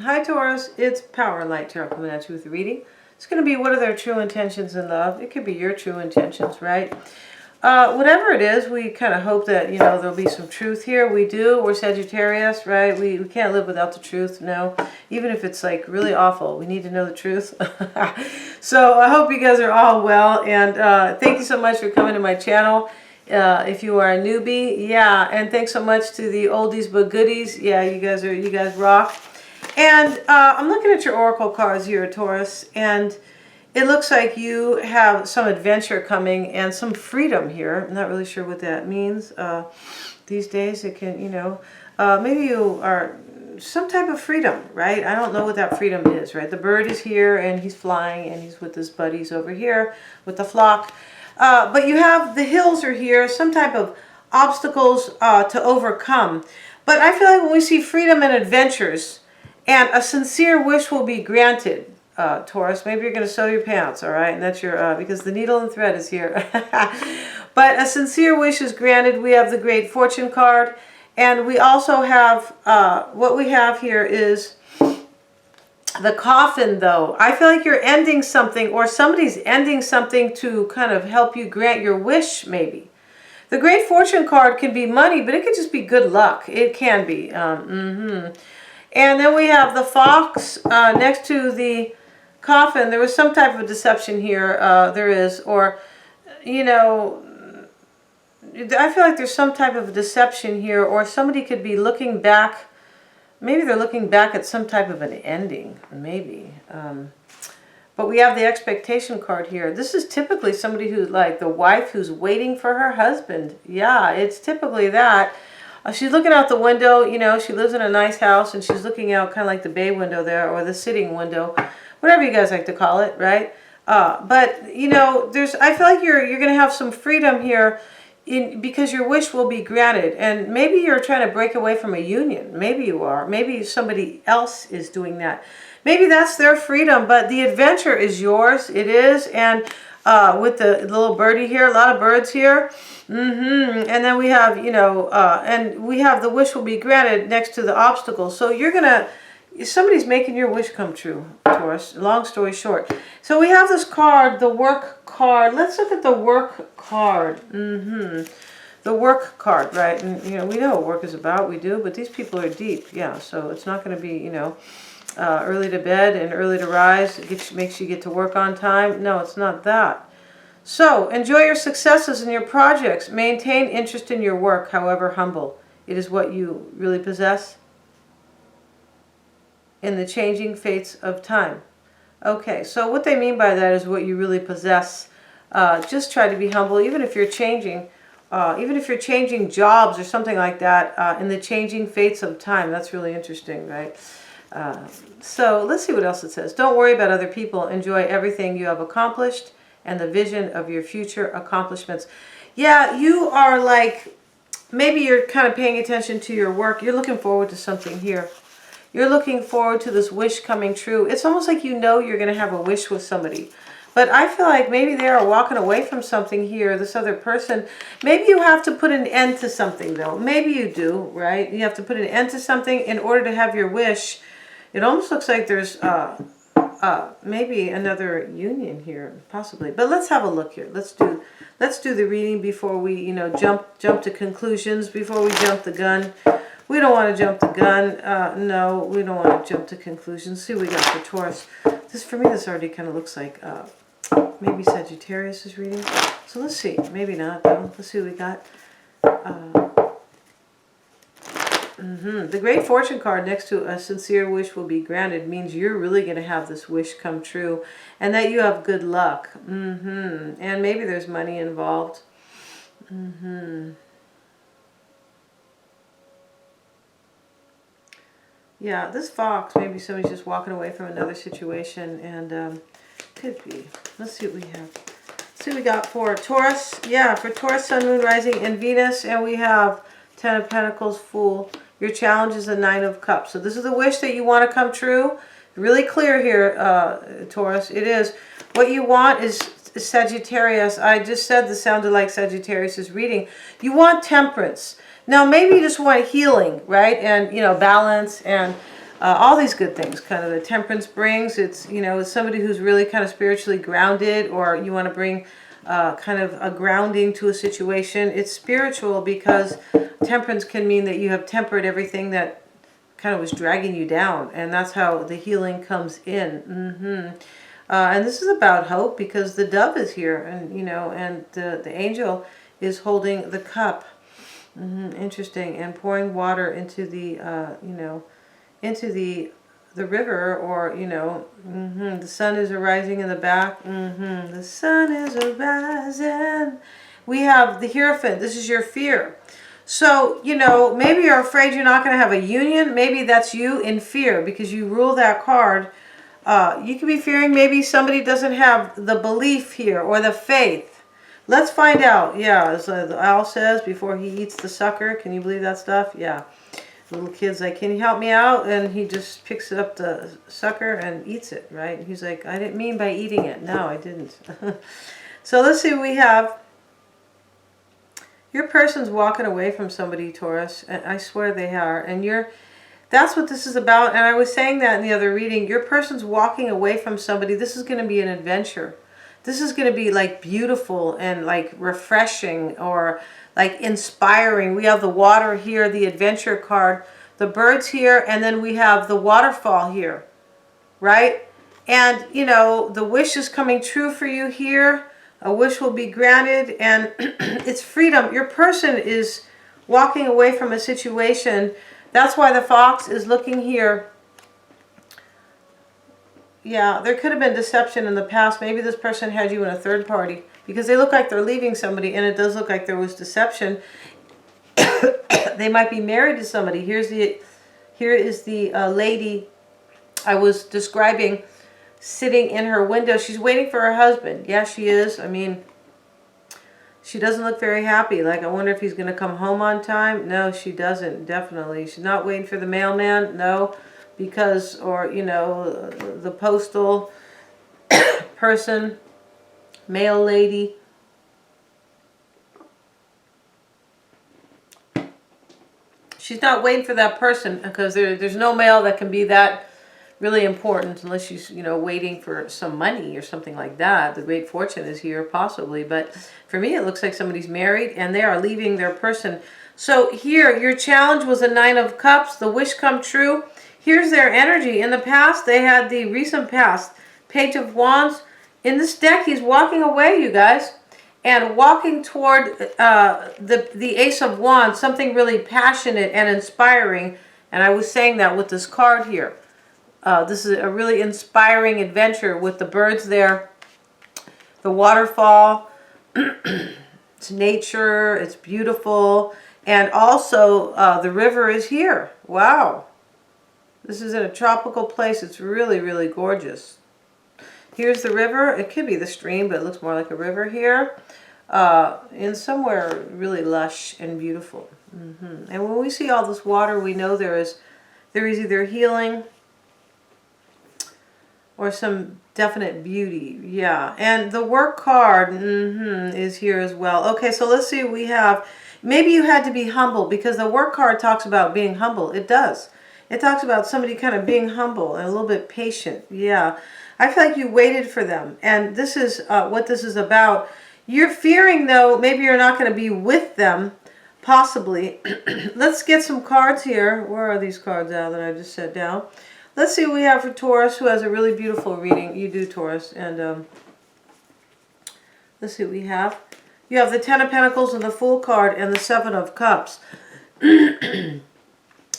Hi Taurus, it's Power and Light Tarot coming at you with a reading. It's going to be what are their true intentions in love. It could be your true intentions, right? Whatever it is, we kind of hope that, there'll be some truth here. We do. We're Sagittarius, right? We can't live without the truth, no. Even if it's like really awful, we need to know the truth. So I hope you guys are all well, and thank you so much for coming to my channel. If you are a newbie, yeah, and thanks so much to the oldies but goodies. Yeah, you guys rock. And I'm looking at your oracle cards here, Taurus, and it looks like you have some adventure coming and some freedom here. I'm not really sure what that means. These days it can, maybe you are some type of freedom, right? I don't know what that freedom is, right? The bird is here and he's flying and he's with his buddies over here with the flock. But you have the hills are here, some type of obstacles to overcome. But I feel like when we see freedom and adventures and a sincere wish will be granted, Taurus, maybe you're going to sew your pants, all right? And that's your, because the needle and thread is here. But a sincere wish is granted. We have the Great Fortune card. And we also have, what we have here is the coffin, though. I feel like you're ending something, or somebody's ending something to kind of help you grant your wish, maybe. The Great Fortune card can be money, but it could just be good luck. It can be. And then we have the fox next to the coffin. There was some type of deception here. There is, or, I feel like there's some type of deception here, or somebody could be looking back. Maybe they're looking back at some type of an ending, maybe. But we have the expectation card here. This is typically somebody who's like the wife who's waiting for her husband. Yeah, it's typically that. She's looking out the window, she lives in a nice house and she's looking out kind of like the bay window there, or the sitting window, whatever you guys like to call it, right? But, I feel like you're going to have some freedom here because your wish will be granted. And maybe you're trying to break away from a union. Maybe you are. Maybe somebody else is doing that. Maybe that's their freedom, but the adventure is yours. It is. And with the little birdie here, a lot of birds here. And then we have, and we have the wish will be granted next to the obstacle. So you're going to, somebody's making your wish come true, Taurus. Long story short. So we have this card, the work card. Let's look at the work card. The work card, right? And, we know what work is about. We do. But these people are deep. Yeah. So it's not going to be, early to bed and early to rise. It makes you get to work on time. No, it's not that. So enjoy your successes in your projects. Maintain interest in your work, however humble. It is what you really possess in the changing fates of time. Okay, so what they mean by that is what you really possess. Just try to be humble, even if you're changing jobs or something like that, in the changing fates of time. That's really interesting, right? So let's see what else it says. Don't worry about other people. Enjoy everything you have accomplished and the vision of your future accomplishments. Yeah, you are like, maybe you're kind of paying attention to your work. You're looking forward to something here. You're looking forward to this wish coming true. It's almost like you're going to have a wish with somebody. But I feel like maybe they are walking away from something here, this other person. Maybe you have to put an end to something, though. Maybe you do, right? You have to put an end to something in order to have your wish. It almost looks like there's maybe another union here, possibly. But let's have a look here. Let's do the reading before we, jump to conclusions, before we jump the gun. We don't want to jump the gun. No, we don't want to jump to conclusions. See what we got for Taurus. For me, this already kind of looks like maybe Sagittarius is reading. So let's see. Maybe not, though. Let's see what we got. The Great Fortune card next to a sincere wish will be granted means you're really going to have this wish come true and that you have good luck. And maybe there's money involved. Yeah, this fox, maybe somebody's just walking away from another situation, and could be. Let's see what we have. Let's see what we got for Taurus. Yeah, for Taurus, Sun, Moon, Rising, and Venus. And we have 10 of Pentacles, Fool. Your challenge is the 9 of Cups. So this is a wish that you want to come true. Really clear here, Taurus. It is. What you want is Sagittarius. I just said this sounded like Sagittarius' reading. You want temperance. Now, maybe you just want healing, right? And, balance and all these good things. Kind of the Temperance brings, it's, you know, it's somebody who's really kind of spiritually grounded, or you want to bring kind of a grounding to a situation. It's spiritual because Temperance can mean that you have tempered everything that kind of was dragging you down, and that's how the healing comes in. And this is about hope, because the dove is here, and you know, and the angel is holding the cup. Interesting. And pouring water into the you know, into the river, or you know, the sun is arising in the back. The sun is arising. We have the Hierophant. This is your fear. So, you know, maybe you're afraid you're not going to have a union. Maybe that's you in fear, because you rule that card. You could be fearing maybe somebody doesn't have the belief here, or the faith. Let's find out. Yeah, as the owl says before he eats the sucker. Can you believe that stuff? Yeah. Little kid's like, can you help me out? And he just picks up the sucker and eats it, right? And he's like, I didn't mean by eating it. No, I didn't. So let's see what we have. Your person's walking away from somebody, Taurus. And I swear they are. And that's what this is about. And I was saying that in the other reading. Your person's walking away from somebody. This is going to be an adventure. This is going to be like beautiful and like refreshing, or like inspiring. We have the water here, the adventure card, the birds here, and then we have the waterfall here, right? And, you know, the wish is coming true for you here. A wish will be granted, and it's freedom. Your person is walking away from a situation. That's why the fox is looking here. Yeah, there could have been deception in the past. Maybe this person had you in a third party, because they look like they're leaving somebody, and it does look like there was deception. They might be married to somebody. Here is the lady I was describing, sitting in her window. She's waiting for her husband. Yeah, she is. I mean, she doesn't look very happy. Like, I wonder if he's going to come home on time. No, she doesn't, definitely. She's not waiting for the mailman. No, because, or, you know, the postal person, mail lady. She's not waiting for that person, because there's no mail that can be that really important, unless she's, you know, waiting for some money or something like that. The Great Fortune is here, possibly. But for me, it looks like somebody's married and they are leaving their person. So here, your challenge was a 9 of Cups, the wish come true. Here's their energy. In the past, they had the recent past, Page of Wands. In this deck, he's walking away, you guys, and walking toward the Ace of Wands, something really passionate and inspiring. And I was saying that with this card here. This is a really inspiring adventure with the birds there, the waterfall. It's nature, it's beautiful, and also the river is here. Wow. This is in a tropical place. It's really, really gorgeous. Here's the river. It could be the stream, but it looks more like a river here. In somewhere really lush and beautiful. And when we see all this water, we know there is either healing or some definite beauty. Yeah. And the work card is here as well. Okay, so let's see what we have. Maybe you had to be humble, because the work card talks about being humble. It does. It talks about somebody kind of being humble and a little bit patient. Yeah. I feel like you waited for them. And this is what this is about. You're fearing, though, maybe you're not going to be with them, possibly. Let's get some cards here. Where are these cards out that I just set down? Let's see what we have for Taurus, who has a really beautiful reading. You do, Taurus. And let's see what we have. You have the 10 of Pentacles and the Fool card and the 7 of Cups.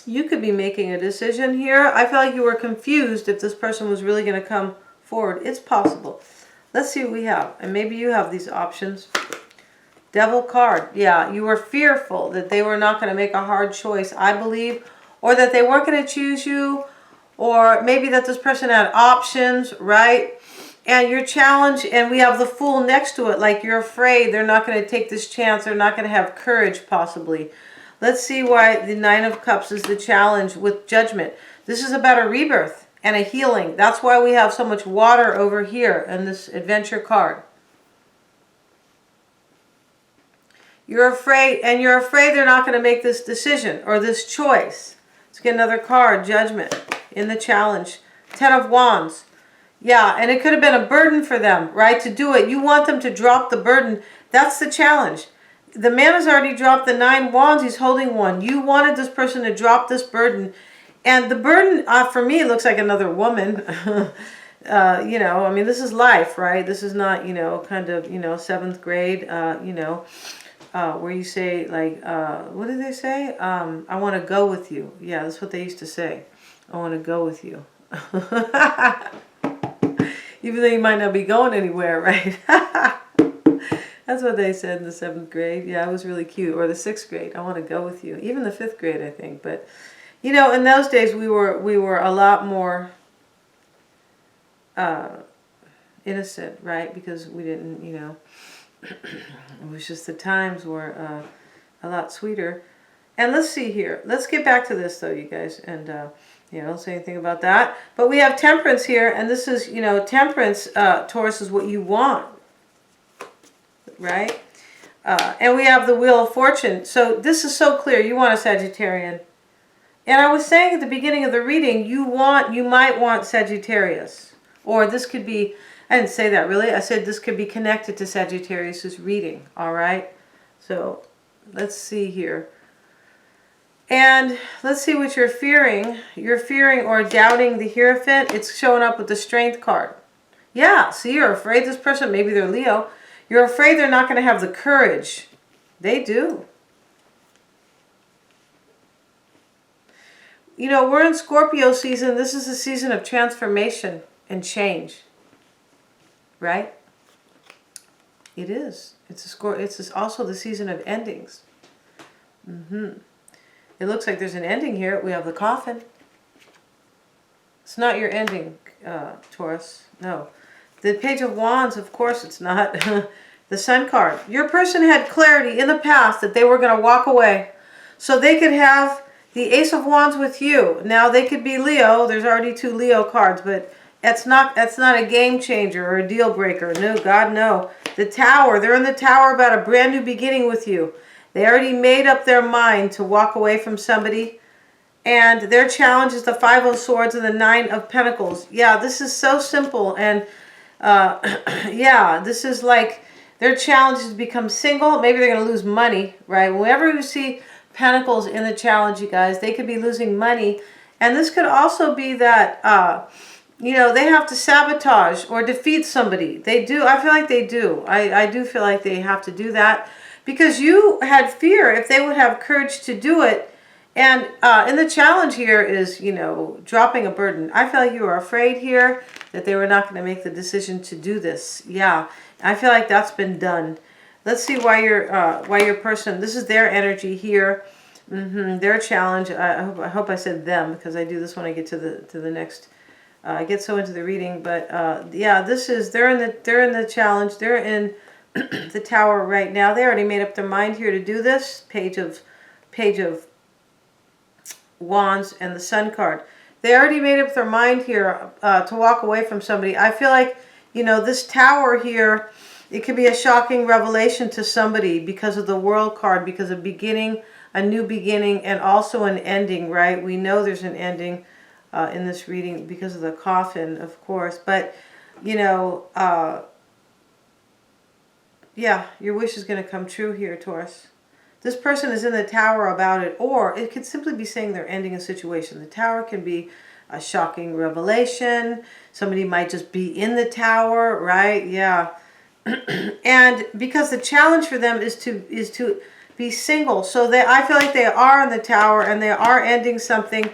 You could be making a decision here. I feel like you were confused if this person was really going to come forward. It's possible. Let's see what we have. And maybe you have these options. Devil card. Yeah, you were fearful that they were not going to make a hard choice, I believe. Or that they weren't going to choose you. Or maybe that this person had options, right? And your challenge, and we have the Fool next to it, like you're afraid they're not going to take this chance. They're not going to have courage, possibly. Let's see why the 9 of Cups is the challenge with Judgment. This is about a rebirth and a healing. That's why we have so much water over here in this adventure card. You're afraid, and you're afraid they're not going to make this decision or this choice. Let's get another card, Judgment, in the challenge. 10 of Wands. Yeah, and it could have been a burden for them, right, to do it. You want them to drop the burden. That's the challenge. The man has already dropped the 9 wands. He's holding one. You wanted this person to drop this burden. And the burden, for me, looks like another woman. You know, I mean, this is life, right? This is not, you know, kind of, you know, 7th grade, you know, where you say, like, what do they say? I want to go with you. Yeah, that's what they used to say. I want to go with you. Even though you might not be going anywhere, right? That's what they said in the 7th grade. Yeah, it was really cute. Or the 6th grade. I want to go with you. Even the 5th grade, I think. But, you know, in those days, we were a lot more innocent, right? Because we didn't, you know, it was just the times were a lot sweeter. And let's see here. Let's get back to this, though, you guys. And, you know, don't say anything about that. But we have Temperance here. And this is, you know, Temperance, Taurus, is what you want. Right? And we have the Wheel of Fortune. So this is so clear. You want a Sagittarian. And I was saying at the beginning of the reading, you might want Sagittarius. Or this could be, I didn't say that really. I said this could be connected to Sagittarius's reading. All right? So let's see here. And let's see what you're fearing. You're fearing or doubting the Hierophant. It's showing up with the Strength card. Yeah, see, you're afraid this person, maybe they're Leo. You're afraid they're not going to have the courage. They do. You know, we're in Scorpio season. This is a season of transformation and change. Right? It is. It's also the season of endings. It looks like there's an ending here. We have the Coffin. It's not your ending, Taurus. No. The Page of Wands, of course it's not. The Sun card. Your person had clarity in the past that they were going to walk away. So they could have the Ace of Wands with you. Now they could be Leo. There's already 2 Leo cards, but that's not a game changer or a deal breaker. No, God, no. The Tower. They're in the Tower about a brand new beginning with you. They already made up their mind to walk away from somebody. And their challenge is the 5 of Swords and the 9 of Pentacles. Yeah, this is so simple. And yeah, this is like their challenge is to become single. Maybe they're going to lose money, right? Whenever you see Pentacles in the challenge, you guys, they could be losing money. And this could also be that, you know, they have to sabotage or defeat somebody. They do. I feel like they do. I do feel like they have to do that. Because you had fear if they would have courage to do it. And in the challenge here is, you know, dropping a burden. I feel like you were afraid here that they were not going to make the decision to do this. Yeah, I feel like that's been done. Let's see why your person, this is their energy here. Their challenge. I hope I said them because I do this when I get to the next. I get so into the reading, but yeah, this is they're in the challenge. They're in the Tower right now. They already made up their mind here to do this. Page of Wands and the Sun card. They already made up their mind here to walk away from somebody. I feel like, you know, this Tower here, it could be a shocking revelation to somebody because of the World card, because of beginning, a new beginning, and also an ending, right? We know there's an ending in this reading because of the Coffin, of course. But, you know, yeah, your wish is going to come true here, Taurus. This person is in the Tower about it, or it could simply be saying they're ending a situation. The Tower can be a shocking revelation. Somebody might just be in the Tower, right? Yeah. And because the challenge for them is to be single. So I feel like they are in the Tower and they are ending something.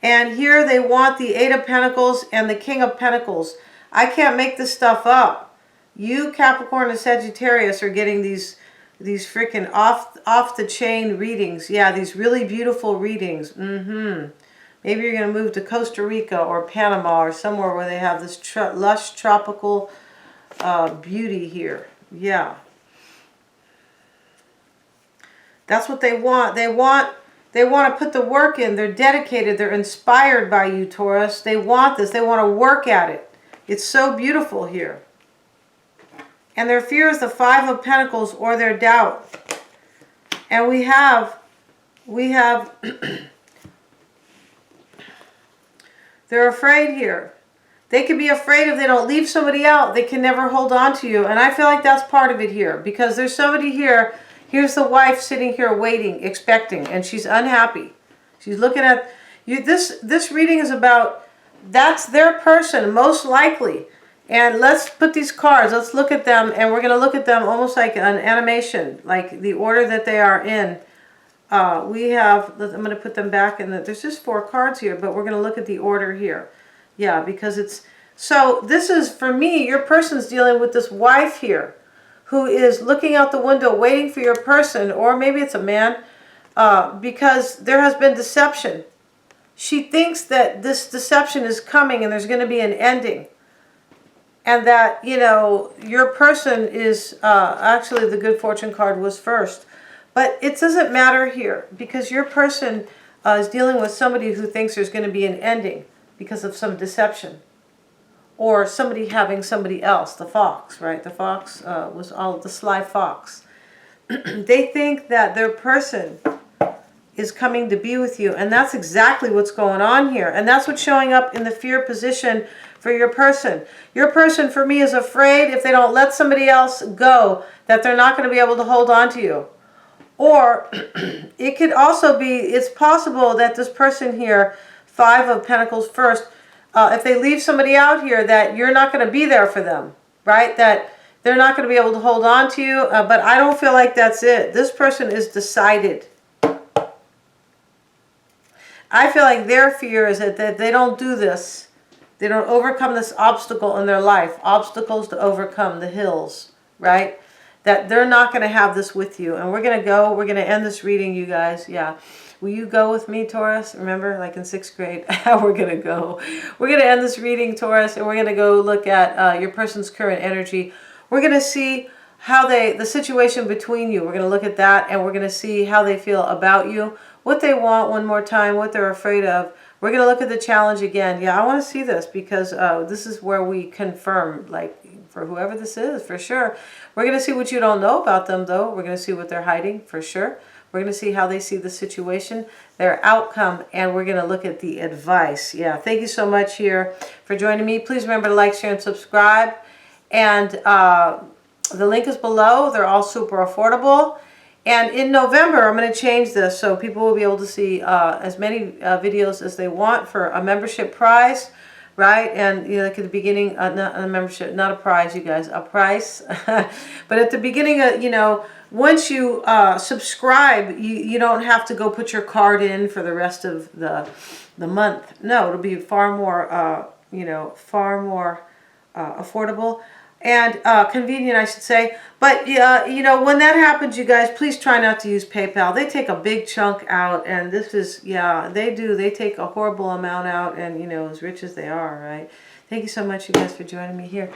And here they want the 8 of Pentacles and the King of Pentacles. I can't make this stuff up. You, Capricorn and Sagittarius, are getting these freaking off the chain readings. Yeah, these really beautiful readings. Maybe you're going to move to Costa Rica or Panama or somewhere where they have this lush tropical beauty here. Yeah. That's what they want. They want to put the work in. They're dedicated. They're inspired by you, Taurus. They want this. They want to work at it. It's so beautiful here. And their fear is the 5 of Pentacles or their doubt. And we have They're afraid here. They could be afraid if they don't leave somebody out, they can never hold on to you. And I feel like that's part of it here, because there's somebody here. Here's the wife sitting here waiting, expecting, and she's unhappy. She's looking at you. This reading is about, that's their person, most likely. And let's put these cards, let's look at them, and we're going to look at them almost like an animation, like the order that they are in. We have, I'm going to put them back in there's just 4 cards here, but we're going to look at the order here. Yeah, because it's, so this is, for me, your person's dealing with this wife here who is looking out the window waiting for your person, or maybe it's a man, because there has been deception. She thinks that this deception is coming and there's going to be an ending. And that, you know, your person is, actually the good fortune card was first. But it doesn't matter here, because your person is dealing with somebody who thinks there's going to be an ending because of some deception. Or somebody having somebody else, the fox, right? The fox was all the sly fox. They think that their person is coming to be with you. And that's exactly what's going on here. And that's what's showing up in the fear position for your person. Your person, for me, is afraid if they don't let somebody else go, that they're not going to be able to hold on to you. Or it could also be, it's possible that this person here, 5 of Pentacles first, if they leave somebody out here, that you're not going to be there for them, right? That they're not going to be able to hold on to you. But I don't feel like that's it. This person is decided. I feel like their fear is that they don't do this. They don't overcome this obstacle in their life. Obstacles to overcome, the hills, right? That they're not going to have this with you. And we're going to go. We're going to end this reading, you guys. Yeah. Will you go with me, Taurus? Remember, like in 6th grade, how we're going to go. We're going to end this reading, Taurus, and we're going to go look at your person's current energy. We're going to see how the situation between you, we're going to look at that, and we're going to see how they feel about you, what they want one more time, what they're afraid of. We're going to look at the challenge again. Yeah, I want to see this, because this is where we confirm, like, for whoever this is, for sure. We're going to see what you don't know about them, though. We're going to see what they're hiding, for sure. We're going to see how they see the situation, their outcome, and we're going to look at the advice. Yeah, thank you so much here for joining me. Please remember to like, share, and subscribe. And the link is below. They're all super affordable. And in November, I'm going to change this so people will be able to see as many videos as they want for a membership price, right? And, you know, like at the beginning, not a membership, not a prize, you guys, a price. But at the beginning, you know, once you subscribe, you don't have to go put your card in for the rest of the month. No, it'll be far more, you know, far more affordable and convenient, I should say. But, you know, when that happens, you guys, please try not to use PayPal. They take a big chunk out, and this is, yeah, they do. They take a horrible amount out, and, you know, as rich as they are, right? Thank you so much, you guys, for joining me here.